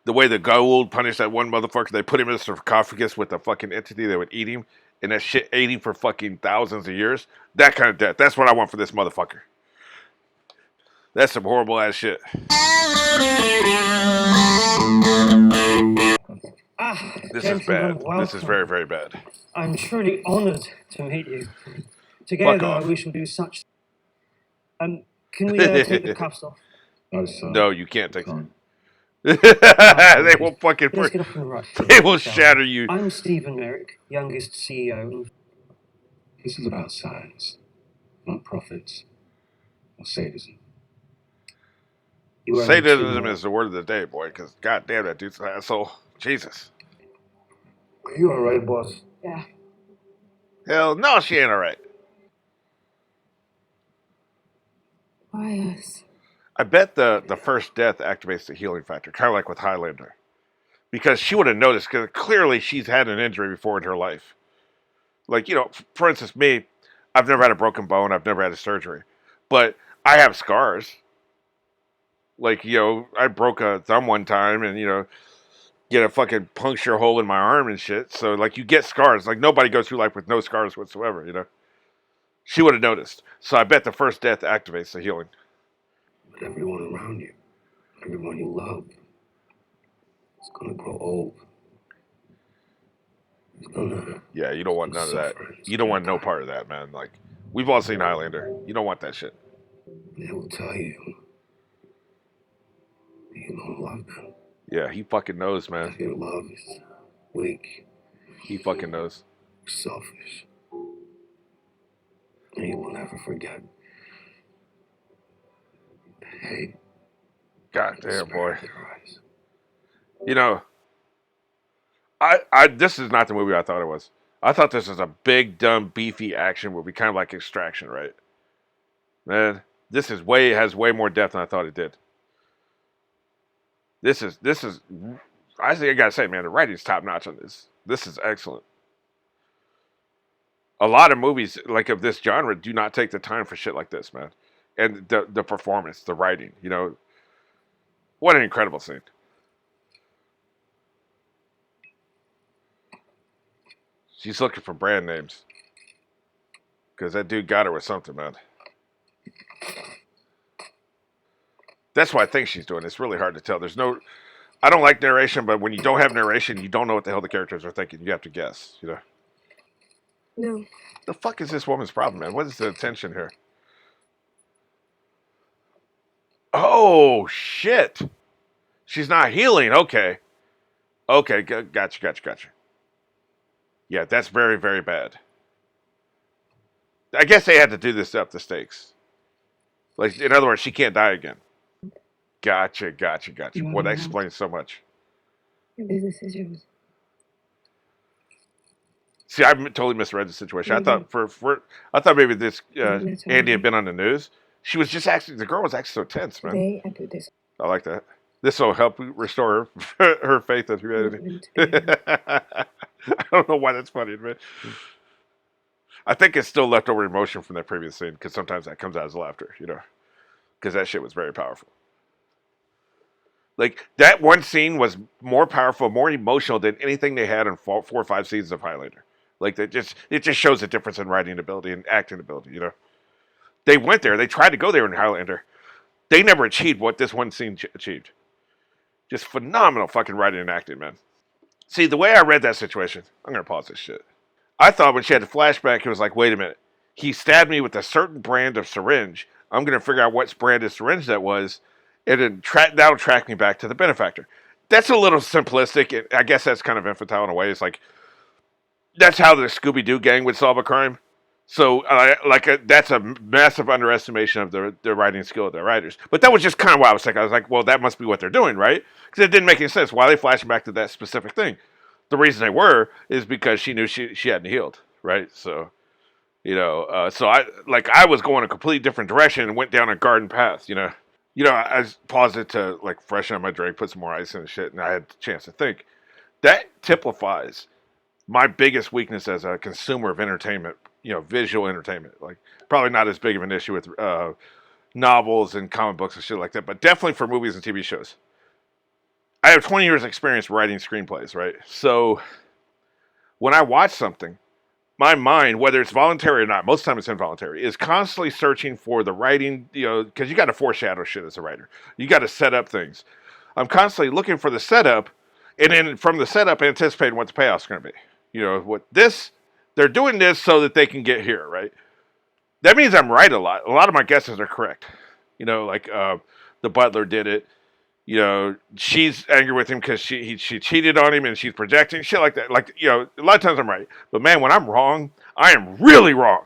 The way the Goa'uld punished that one motherfucker, they put him in a sarcophagus with a fucking entity that would eat him, and that shit ate him for fucking thousands of years. That kind of death. That's what I want for this motherfucker. That's some horrible ass shit. This is bad. This is very, very bad. I'm truly honored to meet you. Fuck Together off. we shall do such. Can we take the cuffs off? No, you can't take them. They will fucking. Let's get off on the right. They will shatter you. I'm Stephen Merrick, youngest CEO. This is about science, not profits or sadism. Sadism is the word of the day, boy, because goddamn, that dude's an asshole. Jesus. Are you alright, boss? Yeah. Hell no, she ain't alright. Why us? I bet the first death activates the healing factor, kind of like with Highlander. Because she would have noticed, because clearly she's had an injury before in her life. Like, you know, for instance, me, I've never had a broken bone, I've never had a surgery. But I have scars. Like, you know, I broke a thumb one time and, you know, get a fucking puncture hole in my arm and shit. So, like, you get scars. Like, nobody goes through life with no scars whatsoever, you know. She would have noticed. So I bet the first death activates the healing. But everyone around you, everyone you love, is gonna grow old. It's gonna. Yeah, you don't want none of that. You don't want no part of that, man. Like, we've all seen Highlander. You don't want that shit. They will tell you that you don't love them. Yeah, he fucking knows, man. That your love is weak. He fucking knows. Selfish. And you will never forget. Hey. God damn, boy. You know, this is not the movie I thought it was. I thought this was a big, dumb, beefy action movie, kind of like Extraction, right? Man, this has way more depth than I thought it did. This is, I think I gotta say, man, the writing's top notch on this. This is excellent. A lot of movies like of this genre do not take the time for shit like this, man. And the performance, the writing, you know, what an incredible scene. She's looking for brand names. Because that dude got her with something, man. That's what I think she's doing. It's really hard to tell. I don't like narration, but when you don't have narration, you don't know what the hell the characters are thinking. You have to guess, you know. No. The fuck is this woman's problem, man? What is the tension here? Oh, shit. She's not healing. Okay. Okay, gotcha. Yeah, that's very, very bad. I guess they had to do this to up the stakes. Like, in other words, she can't die again. Gotcha. Well, that explains so much. Your business is yours. See, I totally misread the situation. Mm-hmm. I thought maybe this Andy had been on the news. She was just actually, the girl was actually so tense, man. Today, I put this. I like that. This will help restore her faith in humanity. I don't know why that's funny, man. I think it's still leftover emotion from that previous scene, because sometimes that comes out as laughter, you know, because that shit was very powerful. Like, that one scene was more powerful, more emotional than anything they had in 4 or 5 seasons of Highlander. Like, it just shows the difference in writing ability and acting ability, you know. They went there. They tried to go there in Highlander. They never achieved what this one scene achieved. Just phenomenal fucking writing and acting, man. See, the way I read that situation, I'm going to pause this shit. I thought when she had the flashback, it was like, wait a minute. He stabbed me with a certain brand of syringe. I'm going to figure out what brand of syringe that was, and then that'll track me back to the benefactor. That's a little simplistic. I guess that's kind of infantile in a way. It's like, that's how the Scooby-Doo gang would solve a crime. So, that's a massive underestimation of the writing skill of the writers. But that was just kind of what I was thinking. I was like, well, that must be what they're doing, right? Because it didn't make any sense. Why are they flashing back to that specific thing? The reason they were is because she knew she hadn't healed, right? So, you know, I was going a completely different direction and went down a garden path, you know. You know, I paused it to, like, freshen up my drink, put some more ice in and shit, and I had a chance to think. That typifies my biggest weakness as a consumer of entertainment, you know, visual entertainment. Like, probably not as big of an issue with novels and comic books and shit like that, but definitely for movies and TV shows. I have 20 years experience writing screenplays, right? So when I watch something, my mind, whether it's voluntary or not, most of the time it's involuntary, is constantly searching for the writing, because you got to foreshadow shit as a writer. You got to set up things. I'm constantly looking for the setup, and then from the setup, anticipating what the payoff's going to be. They're doing this so that they can get here, right? That means I'm right a lot. A lot of my guesses are correct. The butler did it. She's angry with him because she cheated on him and she's projecting shit like that. A lot of times I'm right, but man, when I'm wrong, I am really wrong.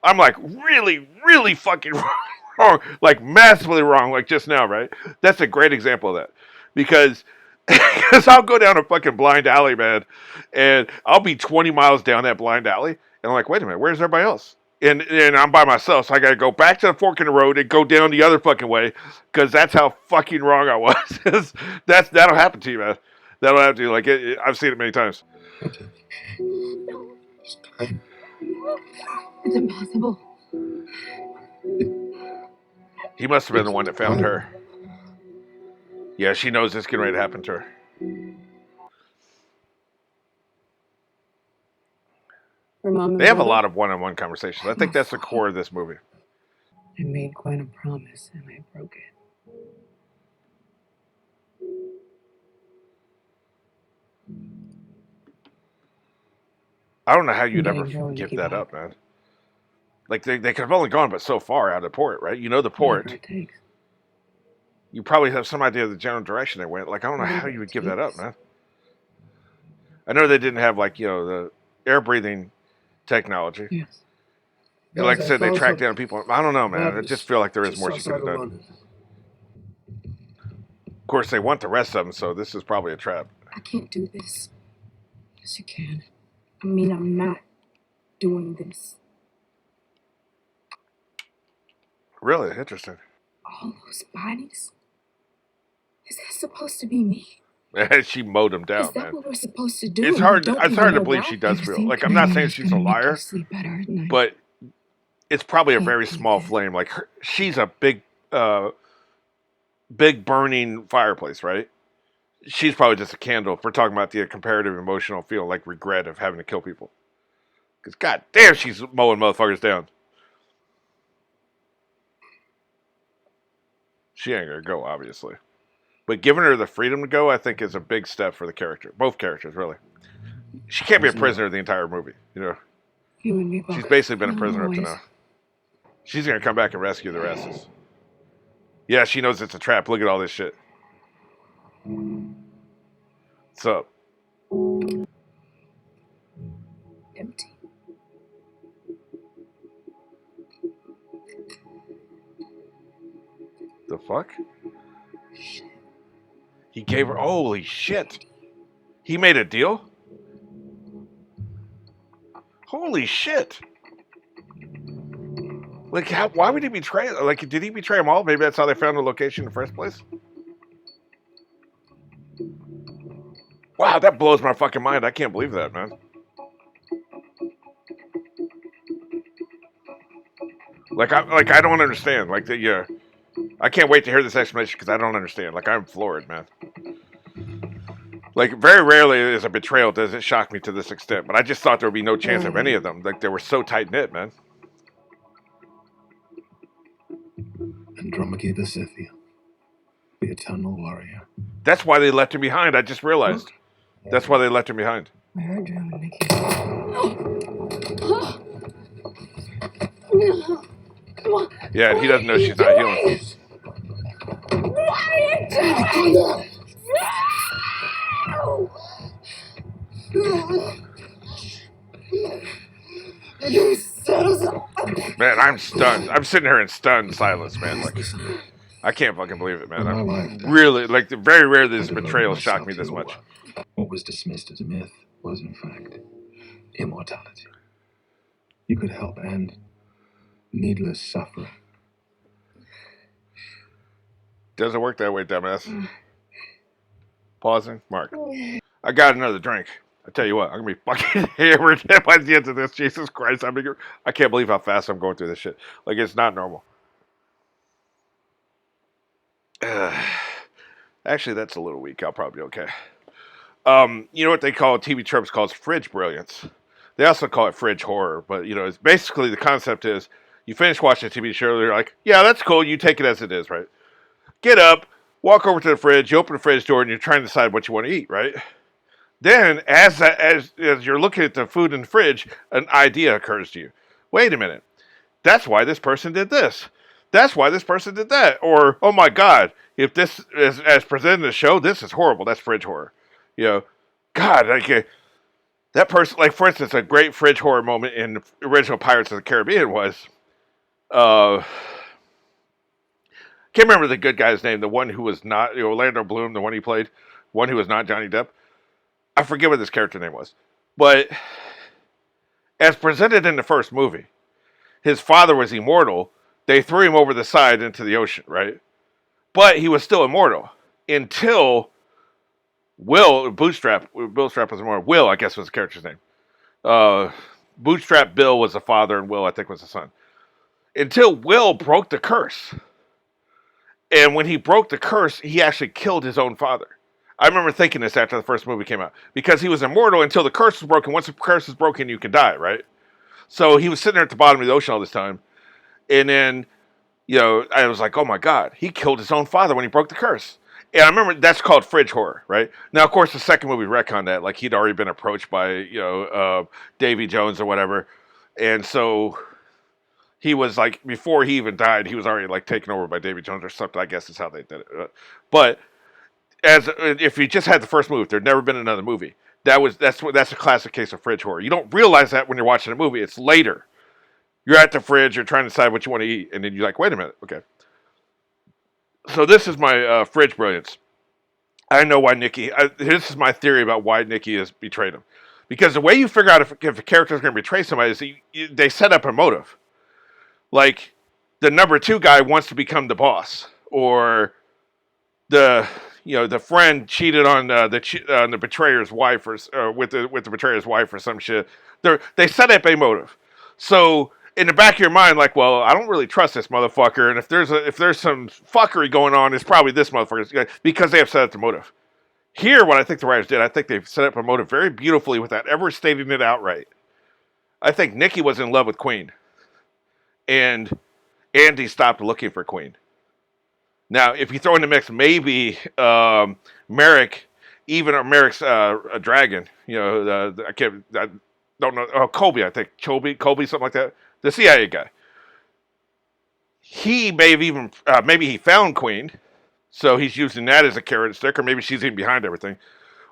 I'm like really, really fucking wrong, like massively wrong, like just now, right? That's a great example of that because I'll go down a fucking blind alley, man, and I'll be 20 miles down that blind alley, and I'm like, wait a minute, where's everybody else? And I'm by myself, so I gotta go back to the fork in the road and go down the other fucking way, because that's how fucking wrong I was. That'll happen to you, man. That'll happen to you. I've seen it many times. No. It's impossible. He must have been the one that found her. Yeah, she knows this is getting ready to happen to her. They have a lot of one-on-one conversations. I think that's the core of this movie. I made quite a promise and I broke it. I don't know how you'd Getting ever going, give keep that on. up, man. Like, they could have only gone but so far out of the port, right? You know the port. Whatever it takes. You probably have some idea of the general direction they went. Like, I don't know Whatever how you it would give that up, takes. man. I know they didn't have, the air breathing technology. Yes. And like I said, they tracked down people. I don't know, man. I just feel like there is more she could have done. London. Of course, they want the rest of them, so this is probably a trap. I can't do this. Yes, you can. I mean, I'm not doing this. Really interesting. All those bodies? Is that supposed to be me? She mowed him down, Is that man. what we're supposed to do? It's and hard. we don't It's even hard to know believe why? she does feel. Everything Like, I'm not saying Claire is she's a gonna make you liar, sleep better at night. but it's probably a Can't very do small that. flame. Like, she's a big burning fireplace, right? She's probably just a candle. If we're talking about the comparative emotional feeling, like regret of having to kill people. Because goddamn, she's mowing motherfuckers down. She ain't gonna go, obviously. But giving her the freedom to go, I think, is a big step for the character. Both characters, really. She can't be a prisoner the entire movie. You and me both. She's basically been a No, prisoner up to always. now. She's gonna come back and rescue the rest. Yeah, she knows it's a trap. Look at all this shit. What's up? Empty. The fuck? He gave her. Holy shit! He made a deal? Holy shit! Like, why would he betray? Like, did he betray them all? Maybe that's how they found the location in the first place. Wow, that blows my fucking mind. I can't believe that, man. I don't understand. I can't wait to hear this explanation because I don't understand. Like, I'm floored, man. Like, very rarely is a betrayal does it shock me to this extent, but I just thought there would be no chance of any of them. Like, they were so tight-knit, man. Andromache the Scythian, the eternal warrior. That's why they left him behind. I just realized. That's why they left him behind. I heard you, Nikki. Come on. Yeah, and he doesn't know she's not healing. What are you doing? No! You son of Man, I'm stunned. I'm sitting here in stunned silence, man. Like, I can't fucking believe it, man. I'm really, very rare this betrayal shocked me this much. What was dismissed as a myth was, in fact, immortality. You could help end needless suffering. Doesn't work that way, dumbass. Pausing. Mark. I got another drink. I tell you what, I'm going to be fucking hammered by the end of this. Jesus Christ. I can't believe how fast I'm going through this shit. Like, it's not normal. Actually, that's a little weak. I'll probably be okay. You know what they call TV tropes called fridge brilliance. They also call it fridge horror, but it's basically the concept is you finish watching a TV show, you're like, yeah, that's cool. You take it as it is, right? Get up, walk over to the fridge, you open the fridge door, and you're trying to decide what you want to eat, right? Then, as you're looking at the food in the fridge, an idea occurs to you. Wait a minute. That's why this person did this. That's why this person did that. Or, oh my God, if this is as presented in the show, this is horrible. That's fridge horror. God, that person, like for instance, a great fridge horror moment in the original Pirates of the Caribbean was, can't remember the good guy's name, the one who was not, Orlando Bloom, the one he played, one who was not Johnny Depp. I forget what this character name was. But as presented in the first movie, his father was immortal. They threw him over the side into the ocean, right? But he was still immortal until Bootstrap was immortal. Will, I guess, was the character's name. Bootstrap Bill was the father, and Will, I think, was the son. Until Will broke the curse. And when he broke the curse, he actually killed his own father. I remember thinking this after the first movie came out. Because he was immortal until the curse was broken. Once the curse is broken, you can die, right? So he was sitting there at the bottom of the ocean all this time. And then, I was like, oh my God, he killed his own father when he broke the curse. And I remember that's called fridge horror, right? Now, of course, the second movie retconned that. Like, he'd already been approached by, Davy Jones or whatever. And so he was like, before he even died, he was already like taken over by Davy Jones or something. I guess is how they did it. But if you just had the first movie, if there'd never been another movie, that's a classic case of fridge horror. You don't realize that when you're watching a movie. It's later. You're at the fridge, you're trying to decide what you want to eat, and then you're like, wait a minute, okay. So this is my fridge brilliance. I know why this is my theory about why Nikki has betrayed him. Because the way you figure out if a character is going to betray somebody is they set up a motive. Like, the number 2 guy wants to become the boss, or the friend cheated on the betrayer's wife, or with the betrayer's wife or some shit. They set up a motive. So in the back of your mind, like, well, I don't really trust this motherfucker, and if there's some fuckery going on, it's probably this motherfucker, because they have set up the motive. Here, what I think the writers did, I think they've set up a motive very beautifully without ever stating it outright. I think Nikki was in love with Queen. And Andy stopped looking for Queen. Now, if you throw in the mix, maybe Merrick, Merrick's a dragon. I don't know. Oh, Colby, I think. Colby, something like that. The CIA guy. He may have even, maybe he found Queen, so he's using that as a carrot and stick, or maybe she's even behind everything.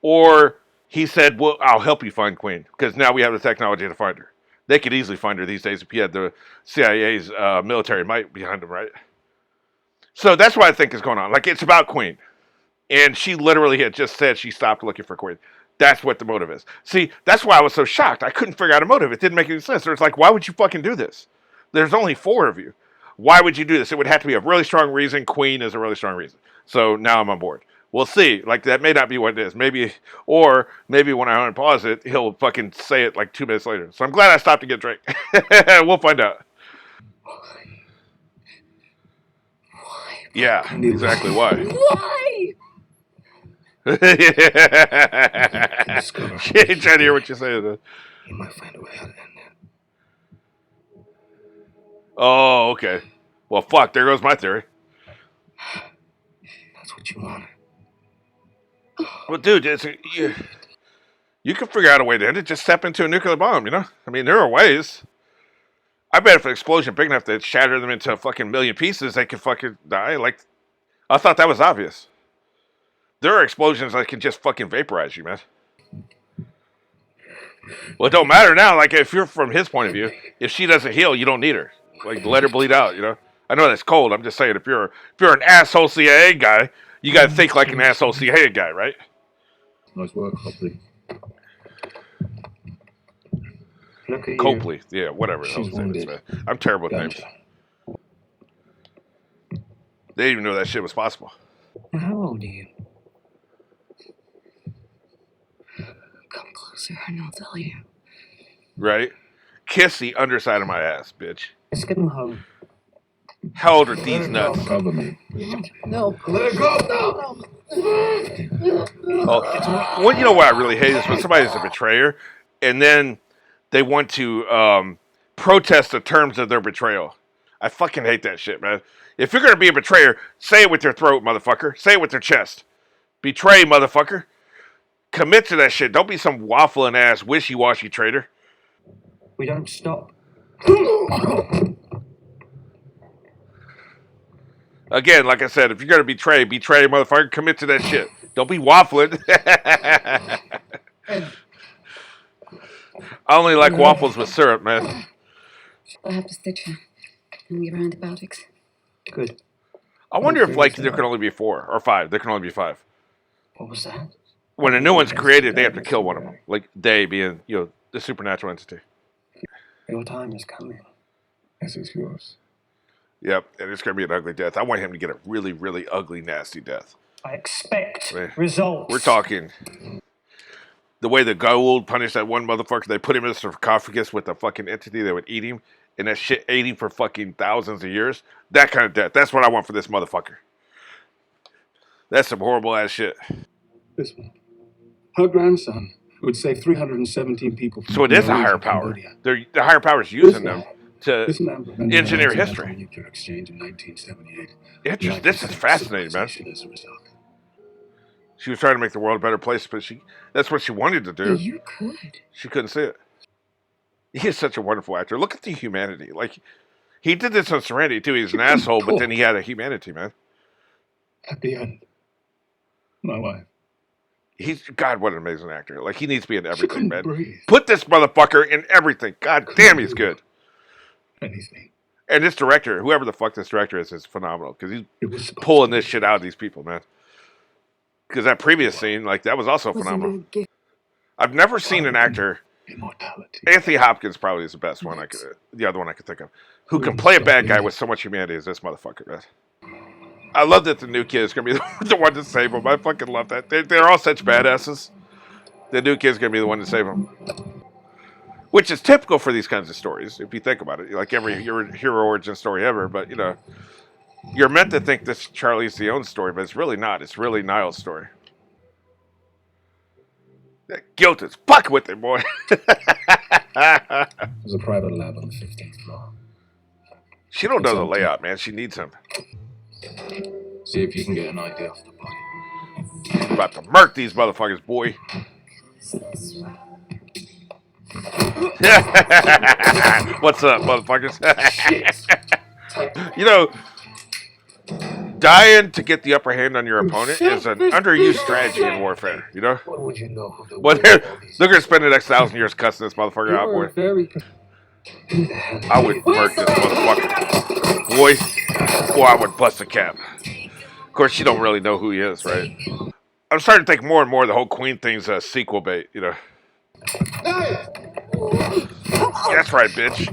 Or he said, well, I'll help you find Queen, because now we have the technology to find her. They could easily find her these days if you had the CIA's military might behind them, right? So that's what I think is going on. Like, it's about Queen. And she literally had just said she stopped looking for Queen. That's what the motive is. See, that's why I was so shocked. I couldn't figure out a motive. It didn't make any sense. It's like, why would you fucking do this? There's only 4 of you. Why would you do this? It would have to be a really strong reason. Queen is a really strong reason. So now I'm on board. We'll see. Like, that may not be what it is. Maybe when I unpause it, he'll fucking say it like 2 minutes later. So I'm glad I stopped to get a drink. We'll find out. Why? Yeah, exactly why. Why? She ain't trying to hear what you're saying. You might find a way out of it. Oh, okay. Well, fuck, there goes my theory. That's what you wanted. Well, dude, you can figure out a way to end it. Just step into a nuclear bomb, I mean, there are ways. I bet if an explosion big enough to shatter them into a fucking million pieces, they could fucking die. Like, I thought that was obvious. There are explosions that can just fucking vaporize you, man. Well, it don't matter now. Like, if you're from his point of view, if she doesn't heal, you don't need her. Like, let her bleed out, I know that's cold. I'm just saying, if you're an asshole CIA guy, you got to think like an asshole CIA guy, right? Nice work, Copley. Look at Copley, yeah, whatever. She's wounded. I'm terrible with names. They didn't even know that shit was possible. How old are you? Come closer and I'll tell you. Right? Kiss the underside of my ass, bitch. Let's get them home. How old are these nuts? Cover me. No. Let it go! No! Well, you know what I really hate is when somebody's a betrayer, and then they want to protest the terms of their betrayal. I fucking hate that shit, man. If you're gonna be a betrayer, say it with your throat, motherfucker. Say it with your chest. Betray, motherfucker. Commit to that shit. Don't be some waffling ass, wishy-washy traitor. We don't stop. Again, like I said, if you're gonna betray, motherfucker. Commit to that shit. Don't be waffling. I only like waffles with syrup, man. I'll have to stitch her and give her antibiotics. Good. I wonder if like there can only be 4 or 5. There can only be 5. What was that? When a new one's created, they have to kill one of them. Like they being, the supernatural entity. Your time is coming. As is yours. Yep, and it's gonna be an ugly death. I want him to get a really, really ugly, nasty death. I expect Man, results. We're talking the way the Goa'uld punished that one motherfucker. They put him in a sarcophagus with a fucking entity that would eat him, and that shit ate him for fucking thousands of years. That kind of death. That's what I want for this motherfucker. That's some horrible ass shit. This one. Her grandson would save 317 people from So it is a higher power. The higher power is using them to engineer history. Nuclear exchange in 1978. Interesting. This is fascinating, man. As a result. She was trying to make the world a better place, but that's what she wanted to do. You could. She couldn't see it. He is such a wonderful actor. Look at the humanity. Like, he did this on Serenity, too. He's an asshole, but then he had a humanity, man. At the end, my wife. God, what an amazing actor. Like, he needs to be in everything, man. Breathe. Put this motherfucker in everything. God damn, he's good. Anything. And this director, whoever the fuck this director is phenomenal. Because he's pulling this shit out of these people, man. Because that previous scene, like, that was also phenomenal. I've never seen an actor. Immortality. Anthony Hopkins probably is the best one the other one I could think of, who can play a bad guy with so much humanity as this motherfucker, man. I love that the new kid is gonna be the one to save him. I fucking love that. They're all such badasses. The new kid's gonna be the one to save him, which is typical for these kinds of stories. If you think about it, like every hero origin story ever, but you're meant to think this Charlize Theron's story, but it's really not. It's really Niall's story. That guilt is fucking with him, boy. There's a private lab on the 15th floor. She don't know the layout, man. She needs him. See if you can get an idea of the body. About to murk these motherfuckers, boy. What's up, motherfuckers? Dying to get the upper hand on your opponent is an underused strategy in warfare, What would you know of the But they're going to spend the next 1,000 years cussing this motherfucker out, boy. I would murk this motherfucker. Boy, I would bust a cap. Of course, you don't really know who he is, right? I'm starting to think more and more the whole Queen thing's a sequel bait, That's right, bitch.